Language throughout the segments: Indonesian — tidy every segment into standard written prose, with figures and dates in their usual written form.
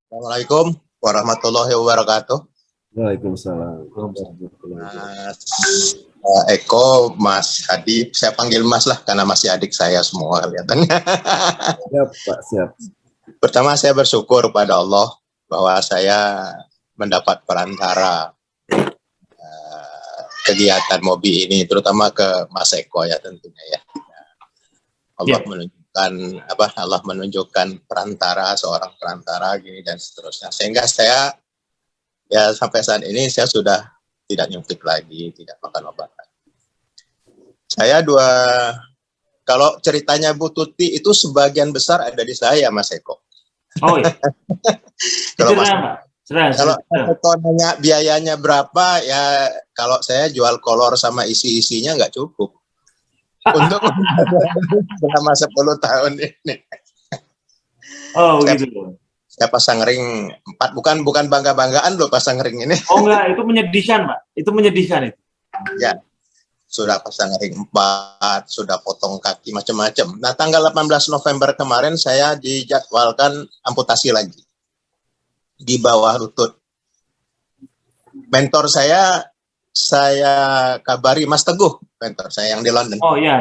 Assalamualaikum warahmatullahi wabarakatuh. Waalaikumsalam. Mas Eko, Mas Hadi, saya panggil Mas lah karena masih adik saya semua kelihatannya. Siap, Pak, siap. Pertama saya bersyukur pada Allah bahwa saya mendapat perantara kegiatan Mobi ini, terutama ke Mas Eko ya tentunya ya. Allah menunjukkan Allah menunjukkan perantara, seorang perantara gini dan seterusnya, sehingga saya ya sampai saat ini saya sudah tidak nyuntik lagi, tidak makan obat. Saya kalau ceritanya Bu Tuti itu sebagian besar ada di saya, Mas Eko. Oh iya. Kalau Mas Eko nanya biayanya berapa, ya kalau saya jual kolor sama isi-isinya nggak cukup untuk selama 10 tahun ini. Oh gitu. Saya pasang ring 4, bukan bangga-banggaan loh pasang ring ini. Oh enggak, itu menyedihkan, Pak. Itu menyedihkan itu. Ya, sudah pasang ring 4, sudah potong kaki macam-macam. Nah, tanggal 18 November kemarin saya dijadwalkan amputasi lagi di bawah lutut. Mentor saya kabari Mas Teguh, mentor saya yang di London. Oh iya.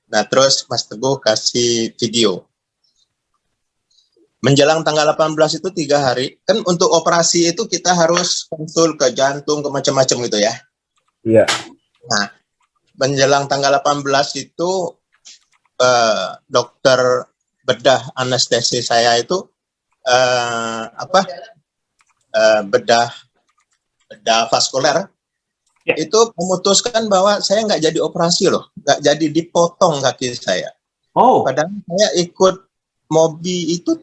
Nah, terus Mas Teguh kasih video. Menjelang tanggal 18 itu 3 hari, kan untuk operasi itu kita harus konsul ke jantung, ke macam-macam gitu ya. Iya. Nah, menjelang tanggal 18 itu dokter bedah anestesi saya itu bedah vaskuler itu memutuskan bahwa saya nggak jadi operasi loh, nggak jadi dipotong kaki saya. Oh. Padahal saya ikut Mobi itu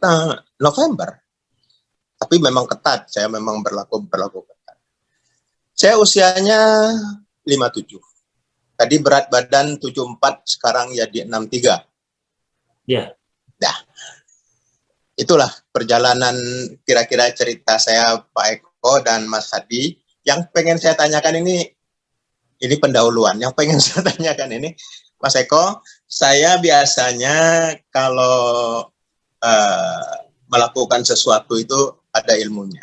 November, tapi memang ketat. Saya memang berlaku ketat. Saya usianya 57. Tadi berat badan 74, sekarang jadi 63. Iya. Nah, itulah perjalanan kira-kira cerita saya, Pak Eko dan Mas Hadi. Yang pengen saya tanyakan ini pendahuluan. Yang pengen saya tanyakan ini, Mas Eko, saya biasanya kalau melakukan sesuatu itu ada ilmunya.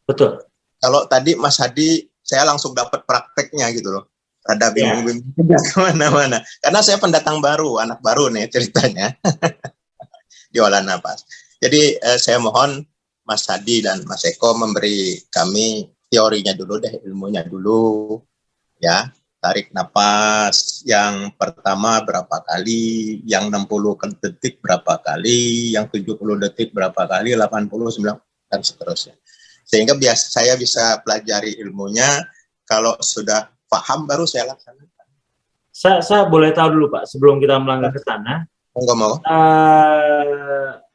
Betul. Kalau tadi Mas Hadi, saya langsung dapat prakteknya gitu loh. Ada bingung-bingung kemana-mana. Karena saya pendatang baru, anak baru nih ceritanya. Di olah napas. Jadi saya mohon Mas Hadi dan Mas Eko memberi kami teorinya dulu deh, ilmunya dulu. Ya, tarik napas yang pertama berapa kali, yang 60 detik berapa kali, yang 70 detik berapa kali, 80, 90, dan seterusnya. Sehingga saya bisa pelajari ilmunya, kalau sudah paham baru saya laksanakan. Saya boleh tahu dulu, Pak, sebelum kita melangkah ke sana. Enggak mau.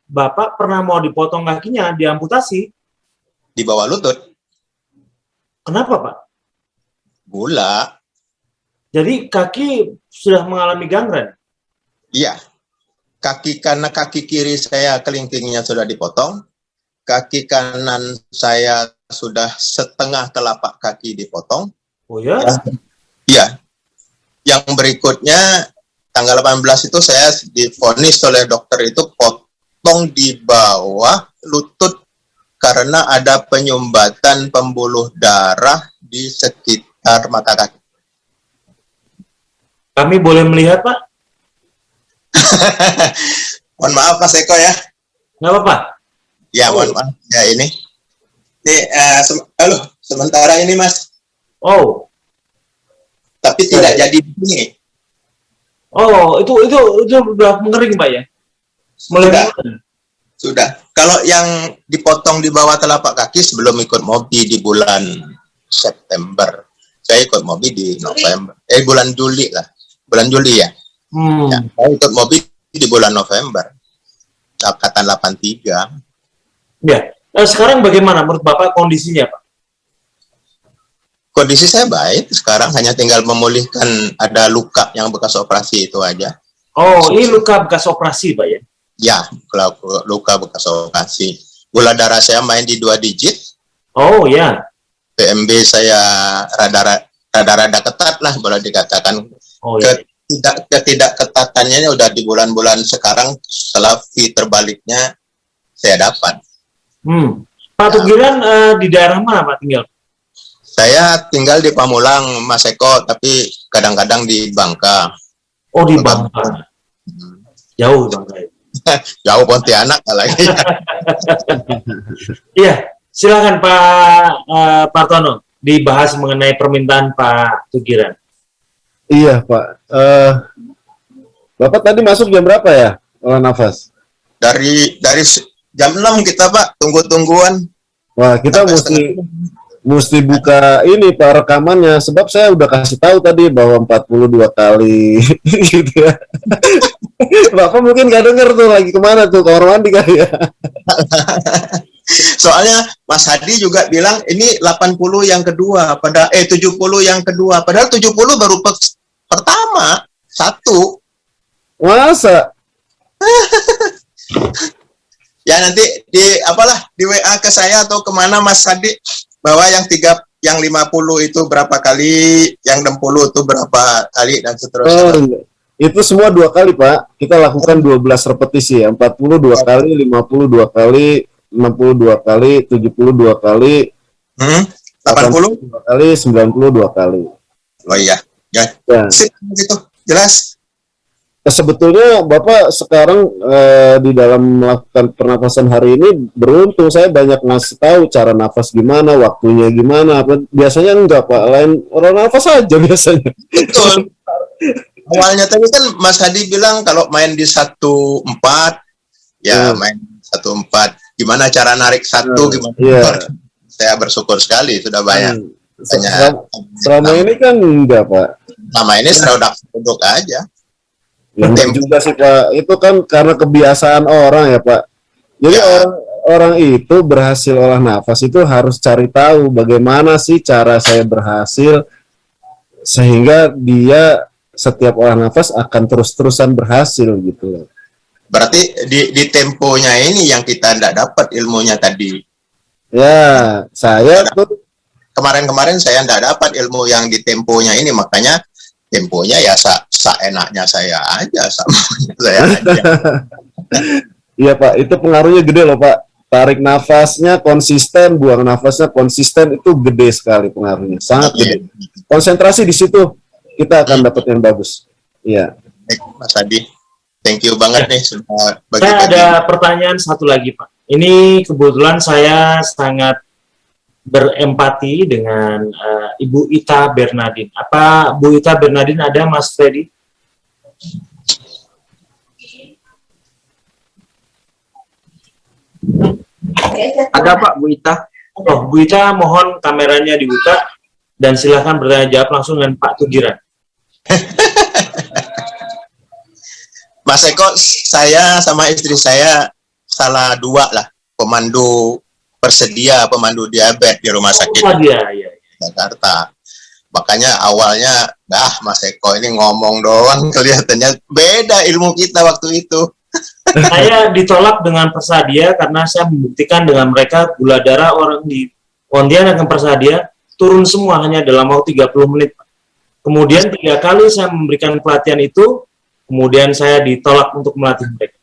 Bapak pernah mau dipotong kakinya, diamputasi? Di bawah lutut. Kenapa, Pak? Gula. Jadi kaki sudah mengalami gangren? Iya. Karena kaki kiri saya kelingkingnya sudah dipotong, kaki kanan saya sudah setengah telapak kaki dipotong. Oh ya? Iya. Yang berikutnya tanggal 18 itu saya divonis oleh dokter itu potong di bawah lutut karena ada penyumbatan pembuluh darah di sekitar mata kaki. Kami boleh melihat, Pak? Mohon maaf Mas Eko ya. Nggak apa-apa? Ya, mohon maaf. Ya ini. Sementara ini Mas. Oh. Tapi tidak jadi di sini. Oh, itu sudah mengering, Pak ya? Sudah. Kalau yang dipotong di bawah telapak kaki sebelum ikut Mobi di bulan September. Saya ikut Mobi di November. Bulan Juli lah. Bulan Juli ya. Ya, saya ikut Mobi di bulan November. Angkatan 83. Ya. Sekarang bagaimana menurut Bapak kondisinya, Pak? Kondisi saya baik. Sekarang hanya tinggal memulihkan ada luka yang bekas operasi itu aja. Oh, ini luka bekas operasi, Pak ya? Ya, luka bekas operasi. Gula darah saya main di 2 digit. Oh ya. PMB saya rada-rada ketat lah boleh dikatakan. Oh, ya. Ketidakketatannya udah di bulan-bulan sekarang setelah fee terbaliknya saya dapat. Pak Tugiran di daerah mana Pak tinggal? Saya tinggal di Pamulang, Mas Eko, tapi kadang-kadang di Bangka. Oh di Bangka. Jauh Bangka. Jauh Pontianak lagi. Iya, silakan Pak Partono dibahas mengenai permintaan Pak Tugiran. Iya Pak. Bapak tadi masuk jam berapa ya olah nafas? Dari jam 6 kita Pak, tunggu-tungguan. Wah, kita mesti buka ini Pak rekamannya, sebab saya udah kasih tahu tadi bahwa 42 kali gitu ya. Bapak mungkin gak denger tuh lagi kemana tuh, kamar mandi kali ya. Soalnya Mas Hadi juga bilang ini 80 yang kedua, 70 yang kedua, padahal 70 baru pertama, satu. Masa? Ya nanti di WA ke saya atau kemana Mas Hadi, bahwa yang 50 itu berapa kali, yang 60 itu berapa kali, dan seterusnya. Oh, itu semua 2 kali Pak. Kita lakukan 12 repetisi ya, 42 kali, 52 kali, 62 kali, 72 kali, 80 kali, 92 kali. Oh iya, ya. Sip, gitu. Jelas. Sebetulnya Bapak sekarang di dalam melakukan pernapasan hari ini beruntung, saya banyak ngasih tahu cara nafas gimana, waktunya gimana. Biasanya enggak Pak, lain orang nafas aja biasanya. Betul. Awalnya tadi kan Mas Hadi bilang kalau main di 1-4, ya main 1-4. Gimana cara narik satu, gimana? Yeah. Saya bersyukur sekali sudah banyak. Selama ini kan enggak Pak. Selama ini sudah duduk aja. Yang juga sih Pak, itu kan karena kebiasaan orang ya Pak. Jadi orang itu berhasil olah nafas itu harus cari tahu bagaimana sih cara saya berhasil, sehingga dia setiap olah nafas akan terus-terusan berhasil gitu. Berarti di temponya ini yang kita tidak dapat ilmunya tadi. Ya, saya tuh kemarin saya tidak dapat ilmu yang di temponya ini, makanya temponya ya seenaknya saya aja, sama saya aja. Iya Pak, itu pengaruhnya gede loh Pak. Tarik nafasnya konsisten, buang nafasnya konsisten, itu gede sekali pengaruhnya, sangat gede. Konsentrasi di situ, kita akan dapat yang bagus. Iya. Baik, Mas Hadi, thank you banget nih sudah bagi-bagi. Saya ada pertanyaan satu lagi Pak. Ini kebetulan saya sangat berempati dengan Ibu Ita Bernardin. Apa Bu Ita Bernardin ada Mas Freddy? Ada Pak Bu Ita. Oh, Bu Ita mohon kameranya dibuka dan silakan bertanya jawab langsung dengan Pak Tugiran. Mas Eko, saya sama istri saya salah dua lah, pemandu pemandu diabetes di rumah sakit Jakarta. Makanya awalnya, Mas Eko ini ngomong doang, kelihatannya beda ilmu kita waktu itu. Saya ditolak dengan Persadia karena saya membuktikan dengan mereka gula darah orang di Pontianak dan Persadia turun semua hanya dalam waktu 30 menit. Kemudian 3 kali saya memberikan pelatihan itu, kemudian saya ditolak untuk melatih mereka.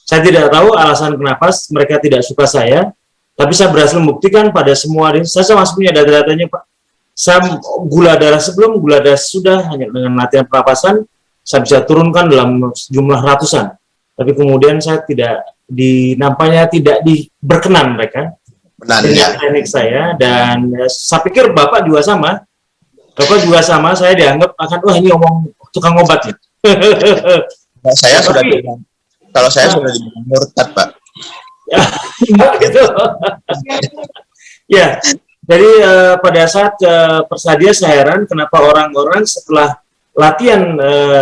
Saya tidak tahu alasan kenapa mereka tidak suka saya, tapi saya berhasil membuktikan pada semua ini. Saya masih punya data-datanya Pak. Saya gula darah sebelum, gula darah sudah, hanya dengan latihan pernapasan, saya bisa turunkan dalam jumlah ratusan. Tapi kemudian saya tidak berkenan mereka dengan teknik saya, dan saya pikir Bapak juga sama. Saya dianggap akan, wah ini ngomong tukang obat ya. Saya sudah bilang, kalau saya sudah dibilang murtad Pak. Gitu. Ya, jadi pada saat Persadia saya heran kenapa orang-orang setelah latihan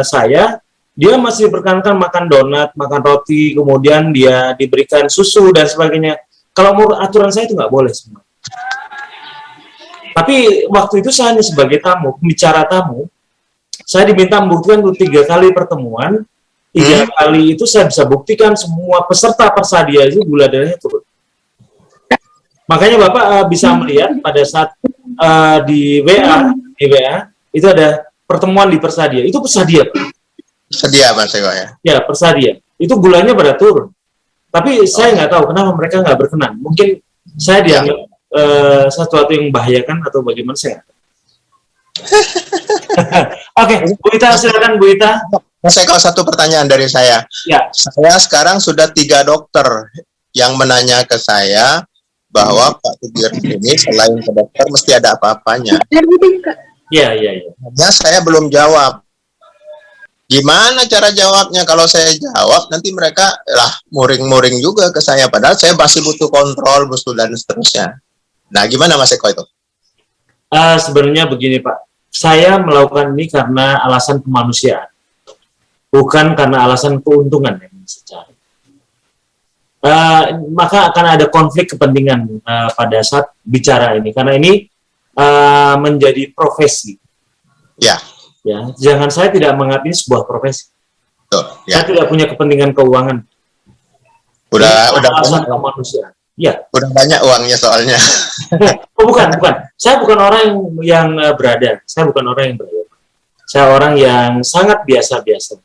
saya, dia masih diperkenankan makan donat, makan roti, kemudian dia diberikan susu dan sebagainya. Kalau menurut aturan saya itu nggak boleh semua. Tapi waktu itu saya hanya sebagai tamu, pembicara tamu, saya diminta membuktikan untuk 3 kali pertemuan. 3 kali itu saya bisa buktikan semua peserta Persadia itu gula darahnya turun. Makanya Bapak bisa melihat pada saat di WA itu ada pertemuan di Persadia. Itu Persadia, Pak. Persadia Mas Eko ya? Ya, Persadia. Itu gulanya pada turun. Tapi saya nggak tahu kenapa mereka nggak berkenan. Mungkin saya dianggap sesuatu yang membahayakan atau bagaimana, saya nggak tahu. Oke, Bu Ita, silakan Bu Ita. Saya kalau satu pertanyaan dari saya. Ya. Saya sekarang sudah 3 dokter yang menanya ke saya bahwa Pak Tugiran ini selain ke dokter mesti ada apa-apanya. Iya, iya, iya. Hanya saya belum jawab. Gimana cara jawabnya? Kalau saya jawab, nanti mereka lah muring-muring juga ke saya. Padahal saya masih butuh kontrol, butuh dan seterusnya. Nah, gimana Mas Eko itu? Sebenarnya begini Pak, saya melakukan ini karena alasan kemanusiaan, bukan karena alasan keuntungan yang secara. Maka akan ada konflik kepentingan pada saat bicara ini, karena ini menjadi profesi. Ya. Ya, jangan saya tidak menganggap ini sebuah profesi. Betul, ya. Saya tidak punya kepentingan keuangan. Udah alasan banyak, kemanusiaan. Ya. udah banyak uangnya soalnya. Oh bukan. Saya bukan orang yang berada. Saya bukan orang yang berada. Saya orang yang sangat biasa-biasa.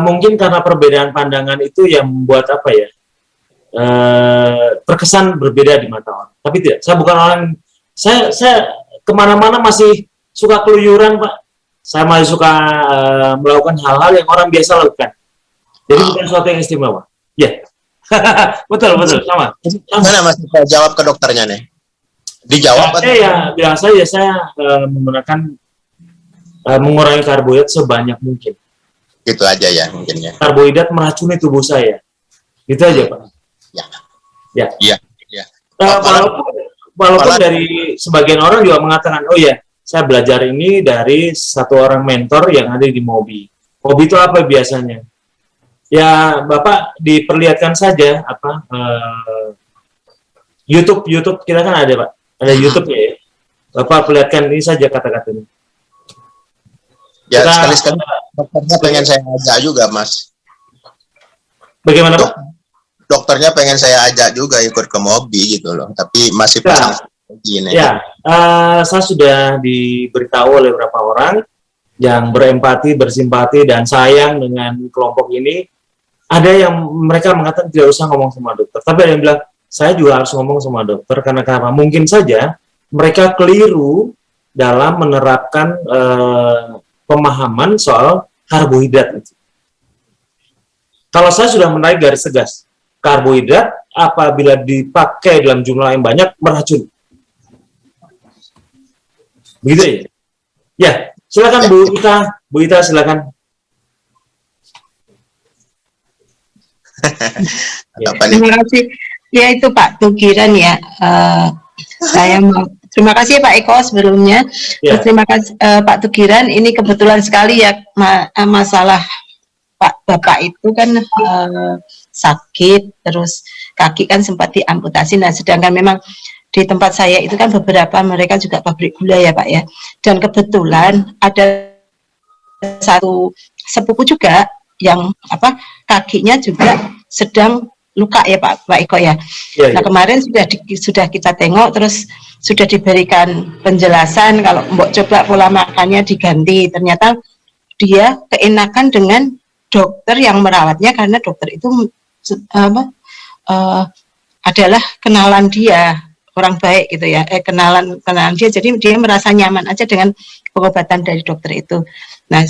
Mungkin karena perbedaan pandangan itu yang membuat apa ya? Terkesan berbeda di mata orang. Tapi tidak. Saya bukan orang. Saya kemana-mana masih suka keluyuran, Pak. Saya masih suka melakukan hal-hal yang orang biasa lakukan. Jadi bukan sesuatu yang istimewa. Ya. betul sama. Mana Mas Eko jawab ke dokternya nih? Dijawab atau? Ya bilang saja saya menggunakan mengurangi karbohidrat sebanyak mungkin. Gitu aja ya mungkin ya. Karbohidrat meracuni tubuh saya. Gitu aja Pak. Ya. Walaupun dari sebagian orang juga mengatakan, oh ya, saya belajar ini dari satu orang mentor yang ada di Mobi. Mobi itu apa biasanya? Ya, Bapak diperlihatkan saja apa YouTube kita kan ada, Pak. Ada YouTube ya. Bapak perlihatkan ini saja kata-katanya. Ya, sekali-sekali dokternya pengen saya ajak juga, Mas. Bagaimana, Pak? Dokternya pengen saya ajak juga ikut ke Mobi gitu loh, tapi masih pasang gini. Ya, saya sudah diberitahu oleh beberapa orang yang berempati, bersimpati dan sayang dengan kelompok ini. Ada yang mereka mengatakan tidak usah ngomong sama dokter, tapi ada yang bilang saya juga harus ngomong sama dokter karena mungkin saja mereka keliru dalam menerapkan pemahaman soal karbohidrat itu. Kalau saya sudah menarik garis tegas, karbohidrat apabila dipakai dalam jumlah yang banyak beracun. Begitu ya? Ya, silakan Bu Ita silakan. Terima kasih. Ya itu Pak Tugiran ya. Saya mau terima kasih Pak Eko sebelumnya. Ya. Terima kasih Pak Tugiran. Ini kebetulan sekali ya masalah Bapak itu kan sakit, terus kaki kan sempat diamputasi. Nah, sedangkan memang di tempat saya itu kan beberapa mereka juga pabrik gula ya Pak ya. Dan kebetulan ada satu sepupu juga yang kakinya juga sedang luka ya Pak Eko ya. Nah kemarin sudah kita tengok, terus sudah diberikan penjelasan kalau mbok coba pola makannya diganti. Ternyata dia keenakan dengan dokter yang merawatnya karena dokter itu adalah kenalan dia, orang baik gitu ya. Kenalan dia, jadi dia merasa nyaman aja dengan pengobatan dari dokter itu. Nah,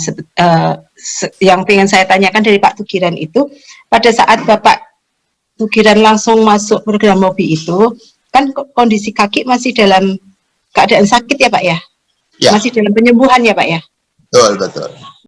yang ingin saya tanyakan dari Pak Tugiran itu, pada saat Bapak Tugiran langsung masuk program Mobi itu, kan kondisi kaki masih dalam keadaan sakit ya Pak ya? Ya. Masih dalam penyembuhan ya Pak ya? Betul.